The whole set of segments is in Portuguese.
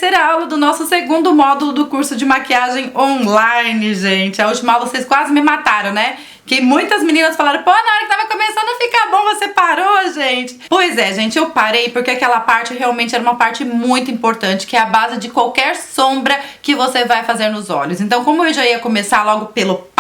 terceira aula do nosso segundo módulo do curso de maquiagem online, gente. A última aula vocês quase me mataram, né? Que muitas meninas falaram, pô, na hora que tava começando a ficar bom, você parou, gente. Pois é, gente, eu parei porque aquela parte realmente era uma parte muito importante, que é a base de qualquer sombra que você vai fazer nos olhos. Então, como eu já ia começar logo pelo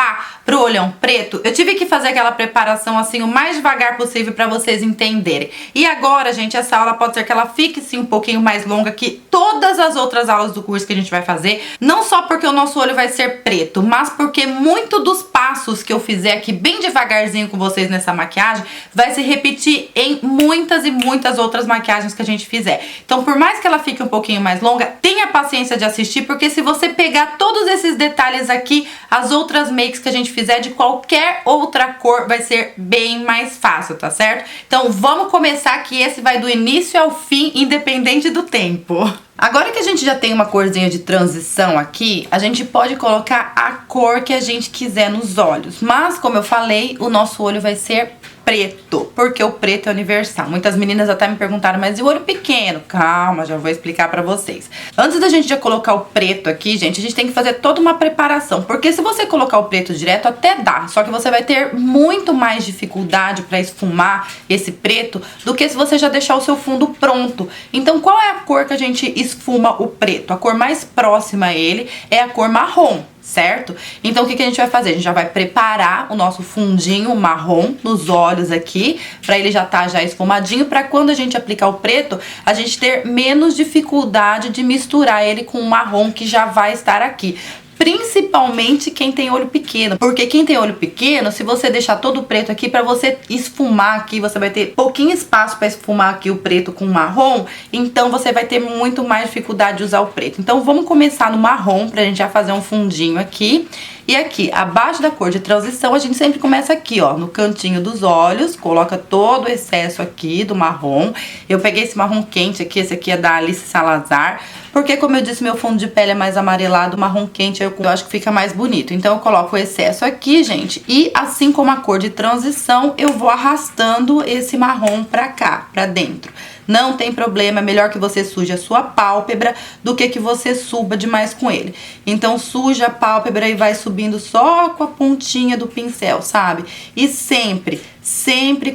pro olhão preto, eu tive que fazer aquela preparação assim o mais devagar possível pra vocês entenderem. E agora, gente, essa aula pode ser que ela fique sim um pouquinho mais longa que todas as outras aulas do curso que a gente vai fazer, não só porque o nosso olho vai ser preto, mas porque muito dos passos que eu fizer aqui bem devagarzinho com vocês nessa maquiagem vai se repetir em muitas e muitas outras maquiagens que a gente fizer. Então, por mais que ela fique um pouquinho mais longa, tenha paciência de assistir, porque se você pegar todos esses detalhes aqui, as outras makes que a gente fizer de qualquer outra cor vai ser bem mais fácil, tá certo? Então vamos começar, que esse vai do início ao fim, independente do tempo. Agora que a gente já tem uma corzinha de transição aqui, a gente pode colocar a cor que a gente quiser nos olhos. Mas, como eu falei, o nosso olho vai ser preto, porque o preto é universal. Muitas meninas até me perguntaram, mas e o olho pequeno? Calma, já vou explicar pra vocês. Antes da gente já colocar o preto aqui, gente, a gente tem que fazer toda uma preparação, porque se você colocar o preto direto, até dá, só que você vai ter muito mais dificuldade pra esfumar esse preto do que se você já deixar o seu fundo pronto. Então, qual é a cor que a gente esfuma o preto? A cor mais próxima a ele é a cor marrom, certo? Então, o que a gente vai fazer? A gente já vai preparar o nosso fundinho marrom nos olhos aqui, pra ele já tá já esfumadinho, pra quando a gente aplicar o preto, a gente ter menos dificuldade de misturar ele com o marrom que já vai estar aqui. Principalmente quem tem olho pequeno, porque quem tem olho pequeno, se você deixar todo o preto aqui, pra você esfumar aqui, você vai ter pouquinho espaço pra esfumar aqui o preto com o marrom, então você vai ter muito mais dificuldade de usar o preto. Então vamos começar no marrom, pra gente já fazer um fundinho aqui. E aqui, abaixo da cor de transição, a gente sempre começa aqui, ó, no cantinho dos olhos, coloca todo o excesso aqui do marrom. Eu peguei esse marrom quente aqui, esse aqui é da Alice Salazar, porque, como eu disse, meu fundo de pele é mais amarelado, o marrom quente eu acho que fica mais bonito. Então eu coloco o excesso aqui, gente, e assim como a cor de transição, eu vou arrastando esse marrom pra cá, pra dentro. Não tem problema, é melhor que você suje a sua pálpebra do que você suba demais com ele. Então suja a pálpebra e vai subindo só com a pontinha do pincel, sabe? E sempre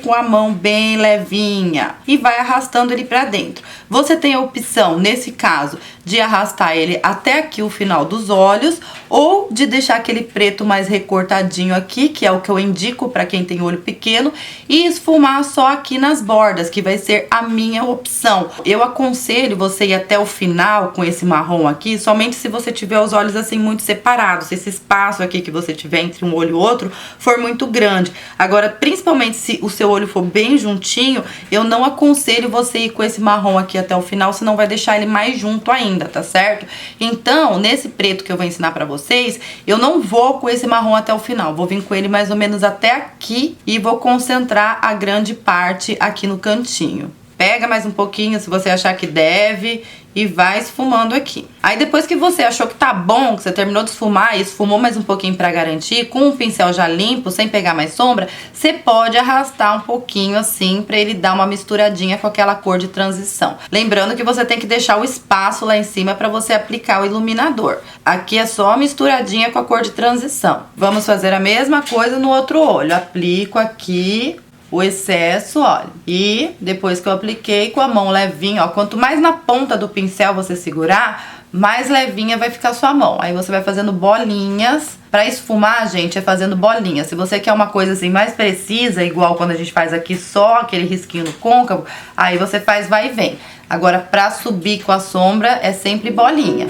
com a mão bem levinha e vai arrastando ele pra dentro. Você tem a opção, nesse caso, de arrastar ele até aqui o final dos olhos ou de deixar aquele preto mais recortadinho aqui, que é o que eu indico pra quem tem olho pequeno, e esfumar só aqui nas bordas, que vai ser a minha opção. Eu aconselho você ir até o final com esse marrom aqui, somente se você tiver os olhos assim muito separados, se esse espaço aqui que você tiver entre um olho e outro for muito grande. Agora, principalmente se o seu olho for bem juntinho, eu não aconselho você ir com esse marrom aqui até o final, senão vai deixar ele mais junto ainda, tá certo? Então, nesse preto que eu vou ensinar pra vocês, eu não vou com esse marrom até o final, vou vir com ele mais ou menos até aqui e vou concentrar a grande parte aqui no cantinho. Pega mais um pouquinho se você achar que deve e vai esfumando aqui. Aí depois que você achou que tá bom, que você terminou de esfumar e esfumou mais um pouquinho pra garantir, com o pincel já limpo, sem pegar mais sombra, você pode arrastar um pouquinho assim pra ele dar uma misturadinha com aquela cor de transição. Lembrando que você tem que deixar o espaço lá em cima pra você aplicar o iluminador. Aqui é só misturadinha com a cor de transição. Vamos fazer a mesma coisa no outro olho. Aplico aqui o excesso, olha, e depois que eu apliquei com a mão levinha, ó, quanto mais na ponta do pincel você segurar, mais levinha vai ficar a sua mão. Aí você vai fazendo bolinhas. Pra esfumar, gente, é fazendo bolinhas. Se você quer uma coisa assim mais precisa, igual quando a gente faz aqui só aquele risquinho no côncavo, aí você faz vai e vem. Agora, pra subir com a sombra, é sempre bolinha.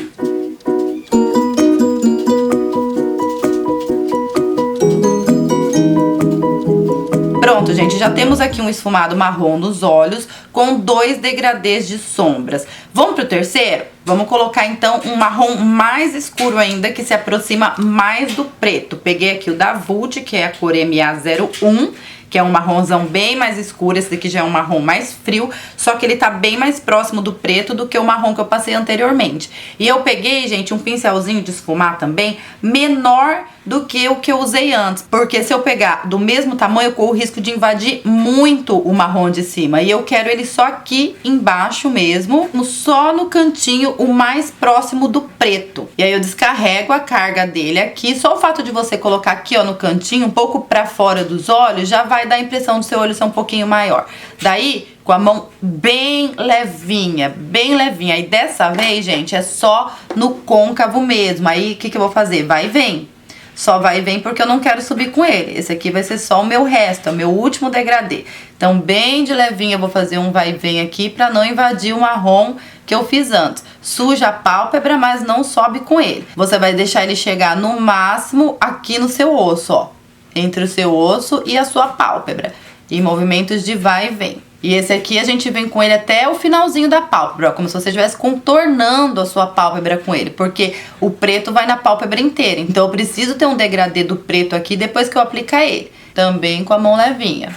Pronto, gente, já temos aqui um esfumado marrom nos olhos com 2 degradês de sombras. Vamos pro terceiro? Vamos colocar então um marrom mais escuro ainda, que se aproxima mais do preto. Peguei aqui o da Vult, que é a cor MA01, que é um marronzão bem mais escuro. Esse daqui já é um marrom mais frio, só que ele tá bem mais próximo do preto do que o marrom que eu passei anteriormente. E eu peguei, gente, um pincelzinho de esfumar também, menor do que o que eu usei antes, porque se eu pegar do mesmo tamanho, eu corro o risco de invadir muito o marrom de cima, e eu quero ele só aqui embaixo mesmo, só no cantinho o mais próximo do preto. E aí eu descarrego a carga dele aqui. Só o fato de você colocar aqui, ó, no cantinho, um pouco pra fora dos olhos, já vai dar a impressão do seu olho ser um pouquinho maior. Daí, com a mão bem levinha, bem levinha. Aí dessa vez, gente, é só no côncavo mesmo. Aí o que eu vou fazer? Vai e vem. Só vai e vem porque eu não quero subir com ele. Esse aqui vai ser só o meu resto, é o meu último degradê. Então, bem de levinha, eu vou fazer um vai e vem aqui pra não invadir o marrom que eu fiz antes. Suja a pálpebra, mas não sobe com ele. Você vai deixar ele chegar no máximo aqui no seu osso, ó. Entre o seu osso e a sua pálpebra. Em movimentos de vai e vem. E esse aqui a gente vem com ele até o finalzinho da pálpebra, ó, como se você estivesse contornando a sua pálpebra com ele, porque o preto vai na pálpebra inteira. Então eu preciso ter um degradê do preto aqui depois que eu aplicar ele. Também com a mão levinha.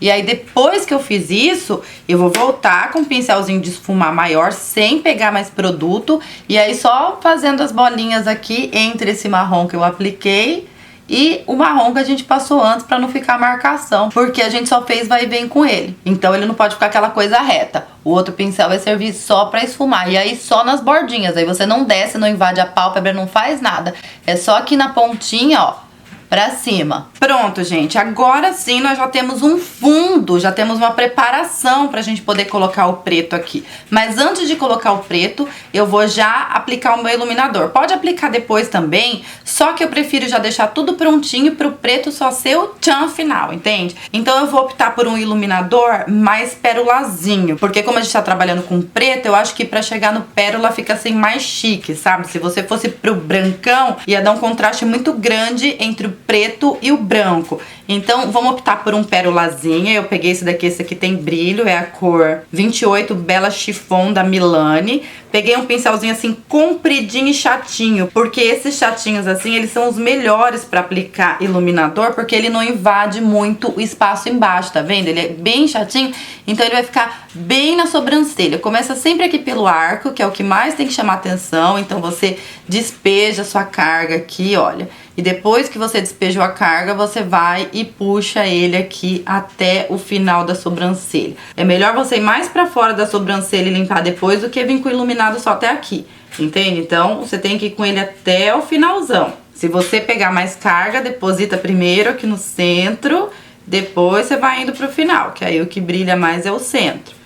E aí depois que eu fiz isso, eu vou voltar com um pincelzinho de esfumar maior, sem pegar mais produto. E aí só fazendo as bolinhas aqui entre esse marrom que eu apliquei e o marrom que a gente passou antes pra não ficar marcação, porque a gente só fez vai e vem com ele. Então ele não pode ficar aquela coisa reta. O outro pincel vai servir só pra esfumar. E aí só nas bordinhas. Aí você não desce, não invade a pálpebra, não faz nada. É só aqui na pontinha, ó, pra cima. Pronto, gente. Agora sim nós já temos um fundo, já temos uma preparação pra gente poder colocar o preto aqui. Mas antes de colocar o preto, eu vou já aplicar o meu iluminador. Pode aplicar depois também, só que eu prefiro já deixar tudo prontinho pro preto só ser o tchan final, entende? Então eu vou optar por um iluminador mais perolazinho, porque como a gente tá trabalhando com preto, eu acho que pra chegar no pérola fica assim mais chique, sabe? Se você fosse pro brancão, ia dar um contraste muito grande entre o preto e o branco. Então vamos optar por um pérolazinha. Eu peguei esse aqui tem brilho, é a cor 28 Bela Chiffon da Milani. Peguei um pincelzinho assim compridinho e chatinho, porque esses chatinhos assim, eles são os melhores pra aplicar iluminador, porque ele não invade muito o espaço embaixo, tá vendo? Ele é bem chatinho, então ele vai ficar bem na sobrancelha. Começa sempre aqui pelo arco, que é o que mais tem que chamar atenção. Então você despeja a sua carga aqui, olha. E depois que você despejou a carga, você vai e puxa ele aqui até o final da sobrancelha. É melhor você ir mais pra fora da sobrancelha e limpar depois do que vir com o iluminado só até aqui, entende? Então você tem que ir com ele até o finalzão. Se você pegar mais carga, deposita primeiro aqui no centro, depois você vai indo pro final, que aí o que brilha mais é o centro.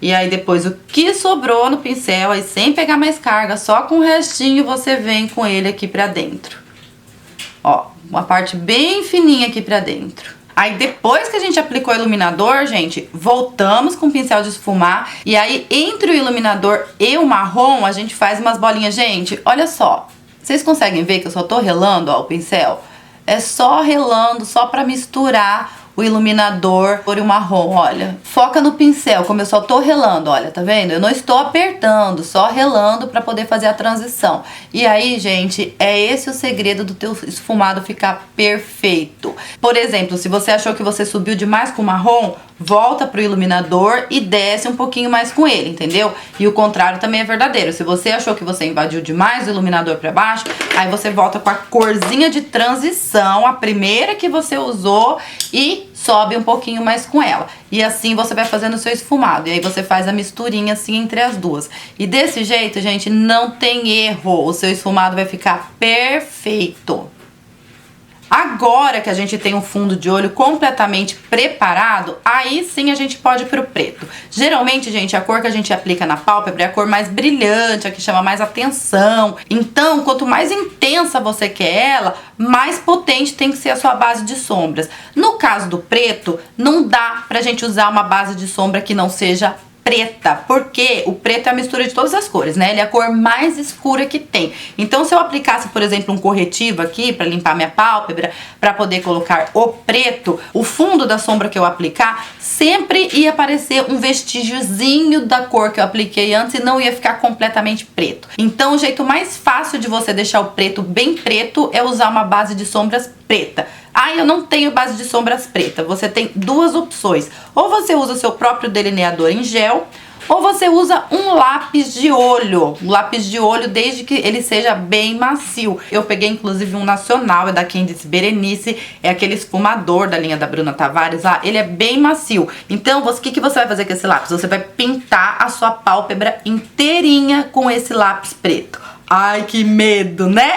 E aí depois o que sobrou no pincel, aí sem pegar mais carga, só com o restinho você vem com ele aqui pra dentro. Ó, uma parte bem fininha aqui pra dentro. Aí depois que a gente aplicou o iluminador, gente, voltamos com o pincel de esfumar. E aí entre o iluminador e o marrom, a gente faz umas bolinhas. Gente, olha só. Vocês conseguem ver que eu só tô relando, ó, o pincel? É só relando, só pra misturar o iluminador e o marrom, olha. Foca no pincel, como eu só tô relando, olha, tá vendo? Eu não estou apertando, só relando pra poder fazer a transição. E aí, gente, é esse o segredo do teu esfumado ficar perfeito. Por exemplo, se você achou que você subiu demais com o marrom, volta pro iluminador e desce um pouquinho mais com ele, entendeu? E o contrário também é verdadeiro. Se você achou que você invadiu demais o iluminador pra baixo, aí você volta com a corzinha de transição, a primeira que você usou, e sobe um pouquinho mais com ela. E assim você vai fazendo o seu esfumado. E aí você faz a misturinha assim entre as duas. E desse jeito, gente, não tem erro. O seu esfumado vai ficar perfeito. Agora que a gente tem um fundo de olho completamente preparado, aí sim a gente pode ir pro preto. Geralmente, gente, a cor que a gente aplica na pálpebra é a cor mais brilhante, a que chama mais atenção. Então, quanto mais intensa você quer ela, mais potente tem que ser a sua base de sombras. No caso do preto, não dá pra gente usar uma base de sombra que não seja preta, porque o preto é a mistura de todas as cores, né? Ele é a cor mais escura que tem. Então, se eu aplicasse, por exemplo, um corretivo aqui pra limpar minha pálpebra, pra poder colocar o preto, o fundo da sombra que eu aplicar sempre ia aparecer um vestígiozinho da cor que eu apliquei antes e não ia ficar completamente preto. Então, o jeito mais fácil de você deixar o preto bem preto é usar uma base de sombras preta. Ah, eu não tenho base de sombras preta. Você tem duas opções. Ou você usa o seu próprio delineador em gel, ou você usa um lápis de olho. Um lápis de olho, desde que ele seja bem macio. Eu peguei inclusive um nacional, é da Candice Berenice. É aquele esfumador da linha da Bruna Tavares lá. Ele é bem macio. Então, o que você vai fazer com esse lápis? Você vai pintar a sua pálpebra inteirinha com esse lápis preto. Ai, que medo, né?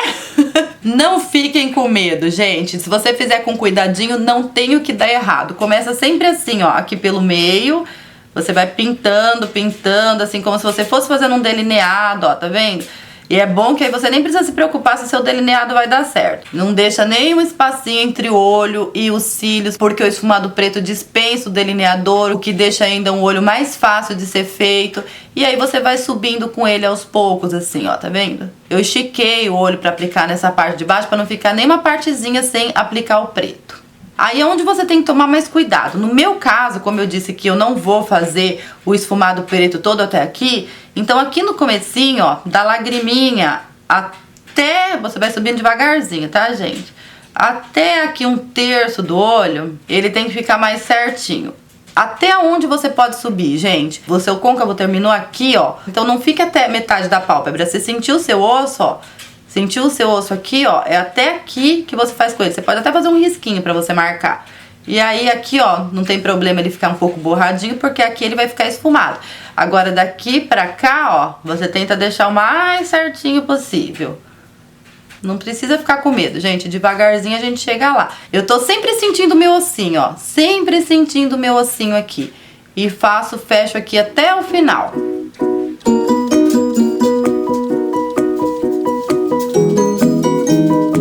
Não fiquem com medo, gente. Se você fizer com cuidadinho, não tem o que dar errado. Começa sempre assim, ó, aqui pelo meio. Você vai pintando, pintando, assim, como se você fosse fazendo um delineado, ó, tá vendo? E é bom que aí você nem precisa se preocupar se o seu delineado vai dar certo. Não deixa nem um espacinho entre o olho e os cílios, porque o esfumado preto dispensa o delineador, o que deixa ainda um olho mais fácil de ser feito. E aí você vai subindo com ele aos poucos, assim, ó, tá vendo? Eu estiquei o olho pra aplicar nessa parte de baixo, pra não ficar nem uma partezinha sem aplicar o preto. Aí é onde você tem que tomar mais cuidado. No meu caso, como eu disse que eu não vou fazer o esfumado preto todo até aqui, então aqui no comecinho, ó, da lagriminha até... Você vai subindo devagarzinho, tá, gente? Até aqui 1/3 do olho, ele tem que ficar mais certinho. Até onde você pode subir, gente? O seu côncavo terminou aqui, ó. Então não fica até metade da pálpebra. Você sentiu o seu osso, ó. Sentiu o seu osso aqui, ó, é até aqui que você faz com ele. Você pode até fazer um risquinho pra você marcar. E aí aqui, ó, não tem problema ele ficar um pouco borradinho, porque aqui ele vai ficar esfumado. Agora daqui pra cá, ó, você tenta deixar o mais certinho possível. Não precisa ficar com medo, gente. Devagarzinho a gente chega lá. Eu tô sempre sentindo o meu ossinho, ó. Sempre sentindo o meu ossinho aqui. E fecho aqui até o final.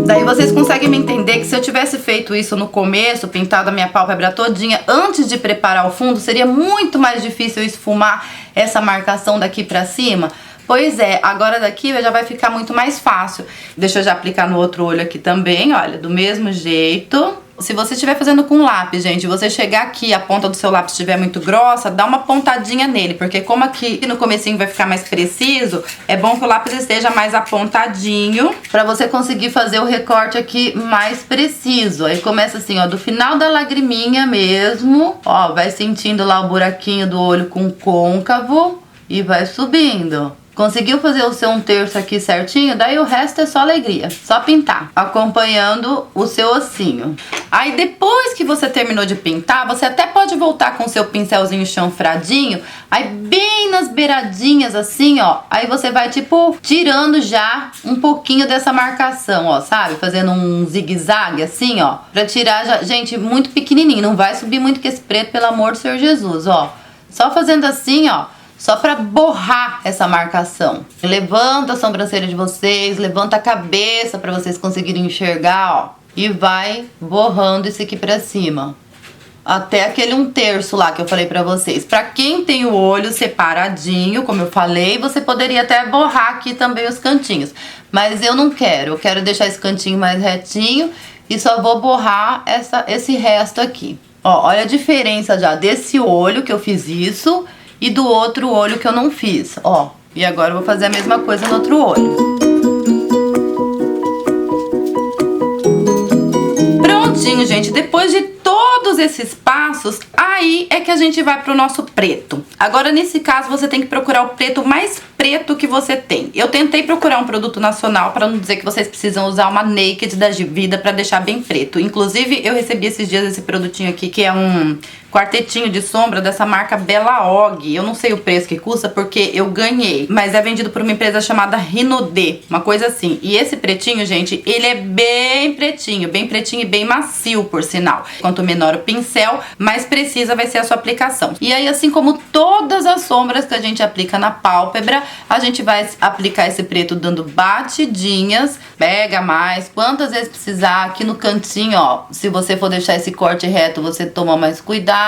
Daí vocês conseguem me entender que se eu tivesse feito isso no começo, pintado a minha pálpebra todinha, antes de preparar o fundo, seria muito mais difícil esfumar essa marcação daqui pra cima. Pois é, agora daqui já vai ficar muito mais fácil. Deixa eu já aplicar no outro olho aqui também, olha, do mesmo jeito. Se você estiver fazendo com lápis, gente, você chegar aqui, a ponta do seu lápis estiver muito grossa, dá uma pontadinha nele, porque como aqui no comecinho vai ficar mais preciso, é bom que o lápis esteja mais apontadinho, pra você conseguir fazer o recorte aqui mais preciso. Aí começa assim, ó, do final da lagriminha mesmo, ó, vai sentindo lá o buraquinho do olho com côncavo e vai subindo. Conseguiu fazer o seu 1/3 aqui certinho? Daí o resto é só alegria, só pintar, acompanhando o seu ossinho. Aí depois que você terminou de pintar, você até pode voltar com o seu pincelzinho chanfradinho, aí bem nas beiradinhas assim, ó, aí você vai tipo tirando já um pouquinho dessa marcação, ó, sabe? Fazendo um zigue-zague assim, ó, pra tirar já, gente, muito pequenininho, não vai subir muito com esse preto, pelo amor do Senhor Jesus, ó. Só fazendo assim, ó. Só pra borrar essa marcação. Levanta a sobrancelha de vocês, levanta a cabeça pra vocês conseguirem enxergar, ó. E vai borrando isso aqui pra cima. Até aquele 1/3 lá que eu falei pra vocês. Pra quem tem o olho separadinho, como eu falei, você poderia até borrar aqui também os cantinhos. Mas eu não quero, eu quero deixar esse cantinho mais retinho e só vou borrar esse resto aqui. Ó, olha a diferença já desse olho que eu fiz isso e do outro olho que eu não fiz, ó. E agora eu vou fazer a mesma coisa no outro olho. Prontinho, gente. Depois de todos esses passos, aí é que a gente vai pro nosso preto. Agora, nesse caso, você tem que procurar o preto mais preto que você tem. Eu tentei procurar um produto nacional, para não dizer que vocês precisam usar uma Naked da Vida para deixar bem preto. Inclusive, eu recebi esses dias esse produtinho aqui, que é um quartetinho de sombra dessa marca Bella Og. Eu não sei o preço que custa, porque eu ganhei. Mas é vendido por uma empresa chamada Rinode, uma coisa assim. E esse pretinho, gente, ele é bem pretinho e bem macio, por sinal. Quanto menor o pincel, mais precisa vai ser a sua aplicação. E aí, assim como todas as sombras que a gente aplica na pálpebra, a gente vai aplicar esse preto dando batidinhas. Pega mais, quantas vezes precisar. Aqui no cantinho, ó, se você for deixar esse corte reto, você toma mais cuidado.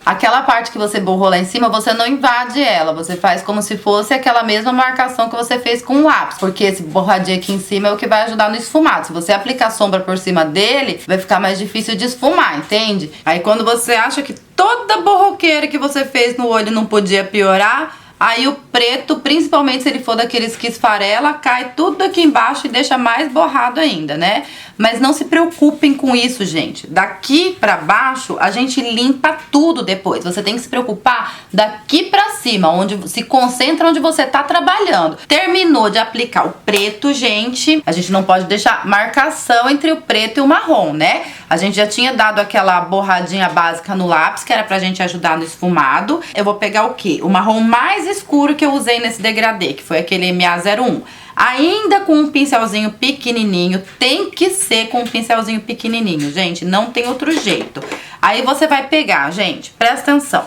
Aquela parte que você borrou lá em cima, você não invade ela. Você faz como se fosse aquela mesma marcação que você fez com o lápis, porque esse borradinho aqui em cima é o que vai ajudar no esfumado. Se você aplicar sombra por cima dele, vai ficar mais difícil de esfumar, entende? Aí quando você acha que toda borroqueira que você fez no olho não podia piorar, aí o preto, principalmente se ele for daqueles que esfarela, cai tudo aqui embaixo e deixa mais borrado ainda, né? Mas não se preocupem com isso, gente. Daqui pra baixo, a gente limpa tudo depois. Você tem que se preocupar daqui pra cima, onde se concentra onde você tá trabalhando. Terminou de aplicar o preto, gente, a gente não pode deixar marcação entre o preto e o marrom, né? A gente já tinha dado aquela borradinha básica no lápis, que era pra gente ajudar no esfumado. Eu vou pegar o quê? O marrom mais escuro que eu usei nesse degradê, que foi aquele MA01. Ainda com um pincelzinho pequenininho, tem que ser com um pincelzinho pequenininho, gente, não tem outro jeito. Aí você vai pegar, gente, presta atenção,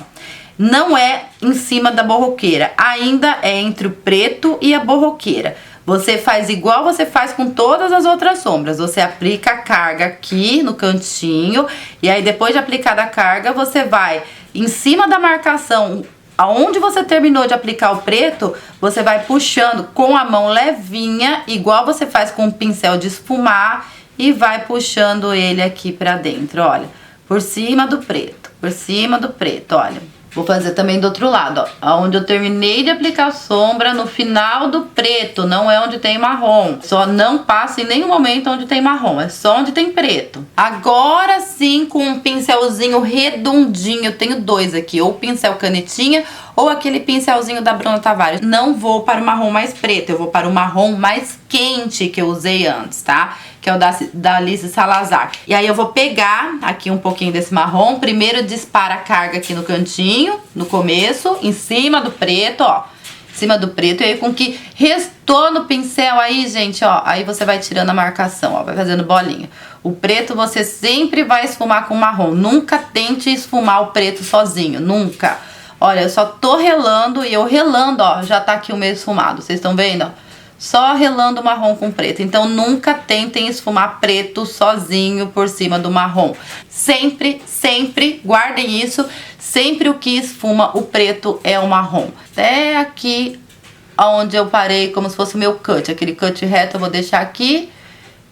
não é em cima da borroqueira, ainda é entre o preto e a borroqueira. Você faz igual você faz com todas as outras sombras, você aplica a carga aqui no cantinho, e aí depois de aplicada a carga, você vai em cima da marcação. Aonde você terminou de aplicar o preto, você vai puxando com a mão levinha, igual você faz com o pincel de esfumar, e vai puxando ele aqui pra dentro, olha. Por cima do preto, olha. Vou fazer também do outro lado, ó. Onde eu terminei de aplicar a sombra, no final do preto, não é onde tem marrom. Só não passa em nenhum momento onde tem marrom, é só onde tem preto. Agora sim, com um pincelzinho redondinho, eu tenho dois aqui, ou pincel canetinha, ou aquele pincelzinho da Bruna Tavares. Não vou para o marrom mais preto, eu vou para o marrom mais quente que eu usei antes, tá? Que é o da Alice Salazar. E aí eu vou pegar aqui um pouquinho desse marrom. Primeiro dispara a carga aqui no cantinho, no começo, em cima do preto, ó. Em cima do preto. E aí com que restou no pincel aí, gente, ó. Aí você vai tirando a marcação, ó. Vai fazendo bolinha. O preto você sempre vai esfumar com marrom. Nunca tente esfumar o preto sozinho, nunca. Olha, eu só tô relando e eu relando, ó. Já tá aqui o meu esfumado, vocês estão vendo, ó? Só relando o marrom com preto. Então nunca tentem esfumar preto sozinho por cima do marrom. Sempre, sempre, guardem isso. Sempre o que esfuma o preto é o marrom. Até aqui onde eu parei, como se fosse o meu cut. Aquele cut reto eu vou deixar aqui.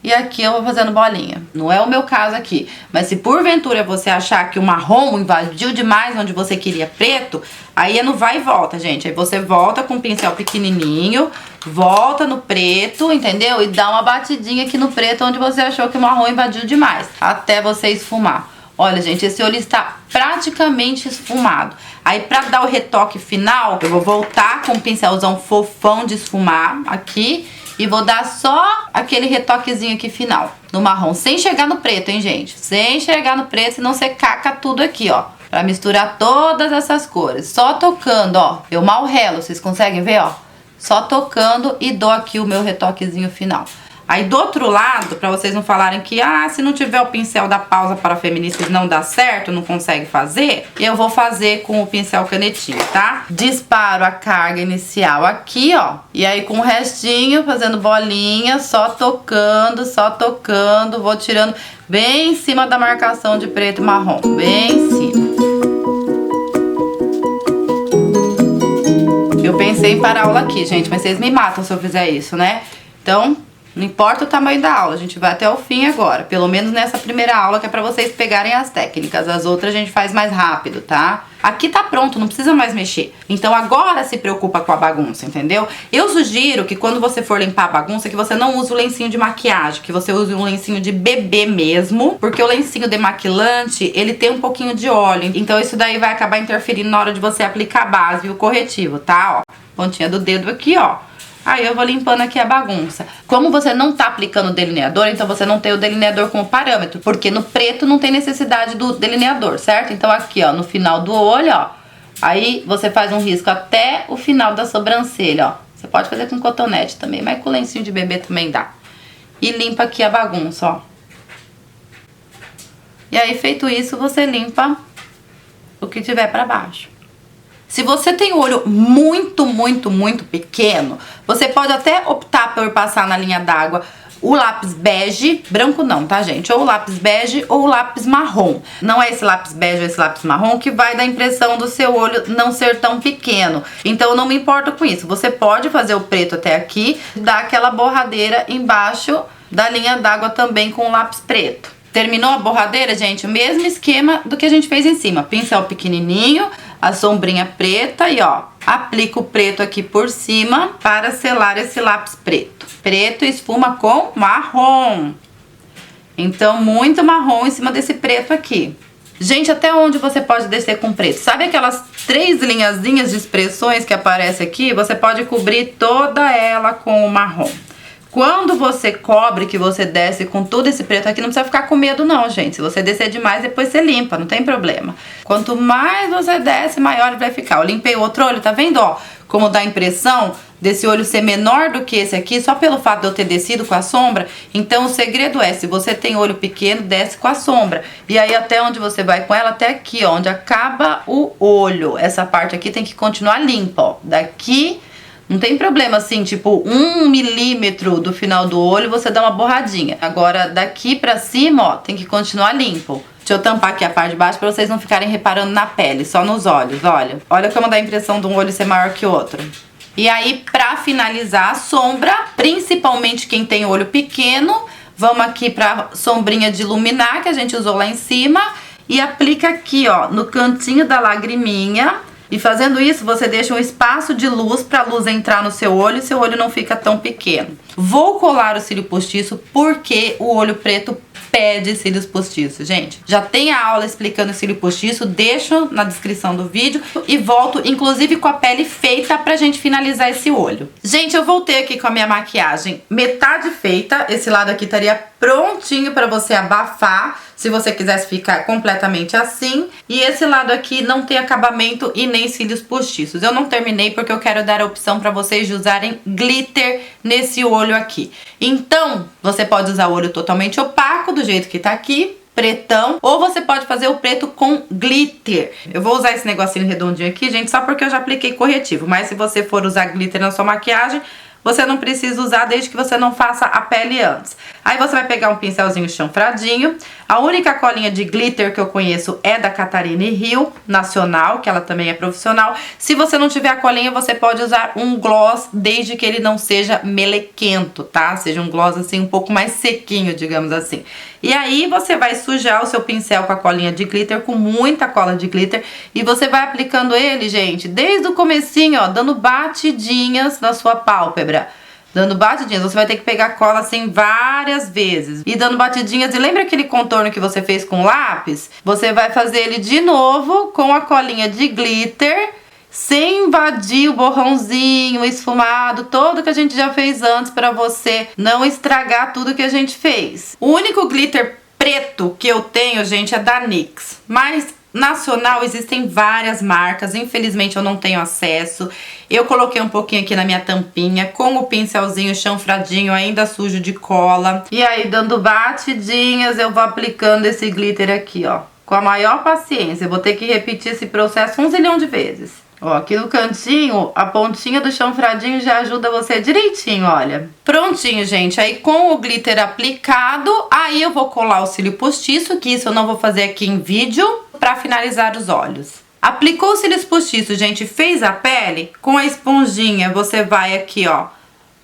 E aqui eu vou fazendo bolinha. Não é o meu caso aqui. Mas se porventura você achar que o marrom invadiu demais onde você queria preto, aí é no vai e volta, gente. Aí você volta com o pincel pequenininho, volta no preto, entendeu? E dá uma batidinha aqui no preto onde você achou que o marrom invadiu demais, até você esfumar. Olha, gente, esse olho está praticamente esfumado. Aí, pra dar o retoque final, eu vou voltar com o pincelzão fofão de esfumar aqui. E vou dar só aquele retoquezinho aqui final, no marrom. Sem chegar no preto, hein, gente? Sem chegar no preto, senão você caca tudo aqui, ó. Pra misturar todas essas cores. Só tocando, ó. Eu mal relo, vocês conseguem ver, ó? Só tocando e dou aqui o meu retoquezinho final. Aí do outro lado, pra vocês não falarem que, se não tiver o pincel da pausa para feministas não dá certo, não consegue fazer, eu vou fazer com o pincel canetinha, tá? Disparo a carga inicial aqui, ó. E aí com o restinho, fazendo bolinha, só tocando, vou tirando bem em cima da marcação de preto e marrom, bem em cima. Eu pensei em parar a aula aqui, gente, mas vocês me matam se eu fizer isso, né? Então, não importa o tamanho da aula, a gente vai até o fim agora. Pelo menos nessa primeira aula, que é pra vocês pegarem as técnicas. As outras a gente faz mais rápido, tá? Aqui tá pronto, não precisa mais mexer. Então agora se preocupa com a bagunça, entendeu? Eu sugiro que quando você for limpar a bagunça, que você não use o lencinho de maquiagem, que você use um lencinho de bebê mesmo, porque o lencinho demaquilante, ele tem um pouquinho de óleo. Então isso daí vai acabar interferindo na hora de você aplicar a base e o corretivo, tá? Ó, pontinha do dedo aqui, ó. Aí eu vou limpando aqui a bagunça. Como você não tá aplicando o delineador, então você não tem o delineador como parâmetro, porque no preto não tem necessidade do delineador, certo? Então aqui, ó, no final do olho, ó, aí você faz um risco até o final da sobrancelha, ó. Você pode fazer com cotonete também, mas com lencinho de bebê também dá. E limpa aqui a bagunça, ó. E aí, feito isso, você limpa o que tiver pra baixo. Se você tem o olho muito, muito, muito pequeno, você pode até optar por passar na linha d'água o lápis bege, branco não, tá, gente? Ou o lápis bege ou o lápis marrom. Não é esse lápis bege ou esse lápis marrom que vai dar a impressão do seu olho não ser tão pequeno. Então eu não me importo com isso. Você pode fazer o preto até aqui, dar aquela borradeira embaixo da linha d'água também com o lápis preto. Terminou a borradeira, gente? O mesmo esquema do que a gente fez em cima. Pincel pequenininho, a sombrinha preta e ó, aplica o preto aqui por cima para selar esse lápis preto. Preto esfuma com marrom. Então, muito marrom em cima desse preto aqui. Gente, até onde você pode descer com preto? Sabe aquelas 3 linhazinhas de expressões que aparecem aqui? Você pode cobrir toda ela com o marrom. Quando você cobre, que você desce com todo esse preto aqui, não precisa ficar com medo não, gente. Se você descer demais, depois você limpa, não tem problema. Quanto mais você desce, maior ele vai ficar. Eu limpei o outro olho, tá vendo, ó? Como dá a impressão desse olho ser menor do que esse aqui, só pelo fato de eu ter descido com a sombra. Então o segredo é, se você tem olho pequeno, desce com a sombra. E aí até onde você vai com ela, até aqui, ó, onde acaba o olho. Essa parte aqui tem que continuar limpa, ó. Daqui não tem problema assim, tipo 1 milímetro do final do olho você dá uma borradinha. Agora daqui pra cima, ó, tem que continuar limpo. Deixa eu tampar aqui a parte de baixo pra vocês não ficarem reparando na pele, só nos olhos, olha. Olha como dá a impressão de um olho ser maior que o outro. E aí, pra finalizar a sombra, principalmente quem tem olho pequeno, vamos aqui pra sombrinha de iluminar que a gente usou lá em cima e aplica aqui, ó, no cantinho da lagriminha. E fazendo isso, você deixa um espaço de luz pra luz entrar no seu olho e seu olho não fica tão pequeno. Vou colar o cílio postiço porque o olho preto pede cílios postiços, gente. Já tem a aula explicando o cílio postiço, deixo na descrição do vídeo e volto, inclusive, com a pele feita pra gente finalizar esse olho. Gente, eu voltei aqui com a minha maquiagem metade feita. Esse lado aqui estaria prontinho pra você abafar, se você quisesse ficar completamente assim. E esse lado aqui não tem acabamento e nem cílios postiços. Eu não terminei porque eu quero dar a opção pra vocês de usarem glitter nesse olho aqui. Então, você pode usar o olho totalmente opaco, do jeito que tá aqui, pretão, ou você pode fazer o preto com glitter. Eu vou usar esse negocinho redondinho aqui, gente, só porque eu já apliquei corretivo. Mas se você for usar glitter na sua maquiagem, você não precisa usar desde que você não faça a pele antes. Aí você vai pegar um pincelzinho chanfradinho. A única colinha de glitter que eu conheço é da Catarine Hill, nacional, que ela também é profissional. Se você não tiver a colinha, você pode usar um gloss, desde que ele não seja melequento, tá? Seja um gloss assim, um pouco mais sequinho, digamos assim. E aí você vai sujar o seu pincel com a colinha de glitter, com muita cola de glitter. E você vai aplicando ele, gente, desde o comecinho, ó, dando batidinhas na sua pálpebra. Dando batidinhas, você vai ter que pegar cola assim várias vezes. E dando batidinhas, e lembra aquele contorno que você fez com lápis? Você vai fazer ele de novo com a colinha de glitter, sem invadir o borrãozinho esfumado, todo que a gente já fez antes, pra você não estragar tudo que a gente fez. O único glitter preto que eu tenho, gente, é da NYX. Mas nacional existem várias marcas, infelizmente eu não tenho acesso. Eu coloquei um pouquinho aqui na minha tampinha, com o pincelzinho chanfradinho, ainda sujo de cola. E aí, dando batidinhas, eu vou aplicando esse glitter aqui, ó, com a maior paciência. Eu vou ter que repetir esse processo 1 zilhão de vezes. Ó, aqui no cantinho, a pontinha do chanfradinho já ajuda você direitinho, olha. Prontinho, gente. Aí com o glitter aplicado, aí eu vou colar o cílio postiço, que isso eu não vou fazer aqui em vídeo, pra finalizar os olhos. Aplicou os cílios postiços, gente, fez a pele, com a esponjinha você vai aqui, ó,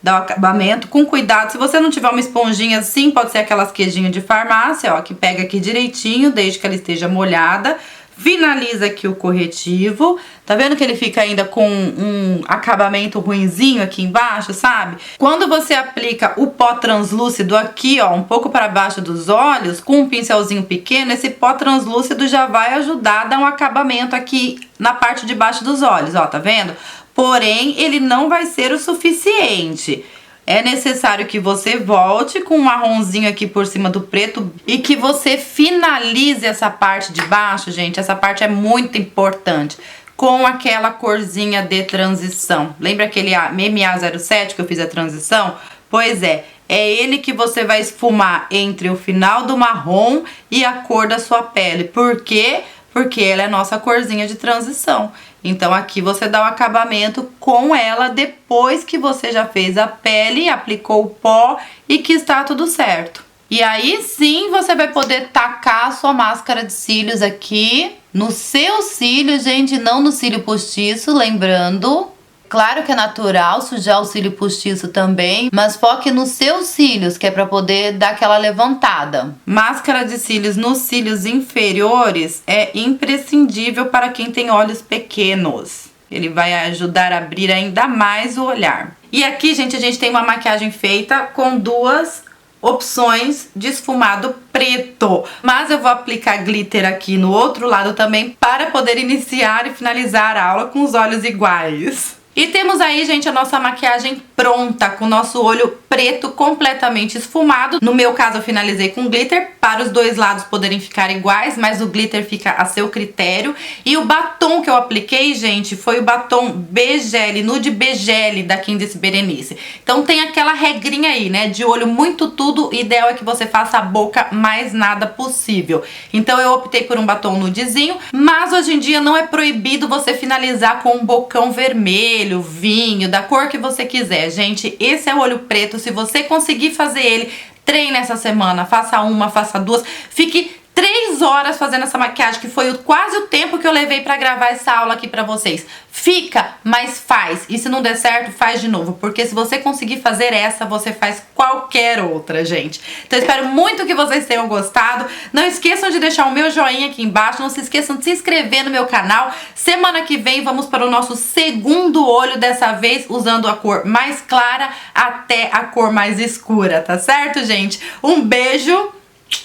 dar o acabamento com cuidado. Se você não tiver uma esponjinha assim, pode ser aquelas queijinhas de farmácia, ó, que pega aqui direitinho, desde que ela esteja molhada. Finaliza aqui o corretivo. Tá vendo que ele fica ainda com um acabamento ruinzinho aqui embaixo, sabe? Quando você aplica o pó translúcido aqui, ó, um pouco para baixo dos olhos, com um pincelzinho pequeno, esse pó translúcido já vai ajudar a dar um acabamento aqui na parte de baixo dos olhos, ó, tá vendo? Porém, ele não vai ser o suficiente. É necessário que você volte com um marronzinho aqui por cima do preto e que você finalize essa parte de baixo, gente. Essa parte é muito importante, com aquela corzinha de transição. Lembra aquele MMA07 que eu fiz a transição? Pois é ele que você vai esfumar entre o final do marrom e a cor da sua pele. Por quê? Porque ela é a nossa corzinha de transição. Então aqui você dá o acabamento com ela depois que você já fez a pele, aplicou o pó e que está tudo certo. E aí sim você vai poder tacar a sua máscara de cílios aqui no seu cílio, gente, não no cílio postiço, lembrando. Claro que é natural sujar o cílio postiço também, mas foque nos seus cílios, que é para poder dar aquela levantada. Máscara de cílios nos cílios inferiores é imprescindível para quem tem olhos pequenos. Ele vai ajudar a abrir ainda mais o olhar. E aqui, gente, a gente tem uma maquiagem feita com duas opções de esfumado preto. Mas eu vou aplicar glitter aqui no outro lado também para poder iniciar e finalizar a aula com os olhos iguais. E temos aí, gente, a nossa maquiagem pronta, com o nosso olho preto completamente esfumado. No meu caso, eu finalizei com glitter, para os dois lados poderem ficar iguais, mas o glitter fica a seu critério. E o batom que eu apliquei, gente, foi o batom Begele, Nude Begele, da Candice Berenice. Então tem aquela regrinha aí, né, de olho muito tudo, o ideal é que você faça a boca mais nada possível. Então eu optei por um batom nudezinho, mas hoje em dia não é proibido você finalizar com um bocão vermelho, vinho, da cor que você quiser. Gente, esse é o olho preto. Se você conseguir fazer ele, treine essa semana, faça uma, faça duas, fique 3 horas fazendo essa maquiagem, que foi quase o tempo que eu levei pra gravar essa aula aqui pra vocês. Fica, mas faz. E se não der certo, faz de novo. Porque se você conseguir fazer essa, você faz qualquer outra, gente. Então eu espero muito que vocês tenham gostado. Não esqueçam de deixar o meu joinha aqui embaixo. Não se esqueçam de se inscrever no meu canal. Semana que vem vamos para o nosso segundo olho, dessa vez usando a cor mais clara até a cor mais escura, tá certo, gente? Um beijo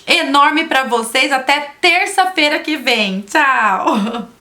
enorme pra vocês, até terça-feira que vem. Tchau!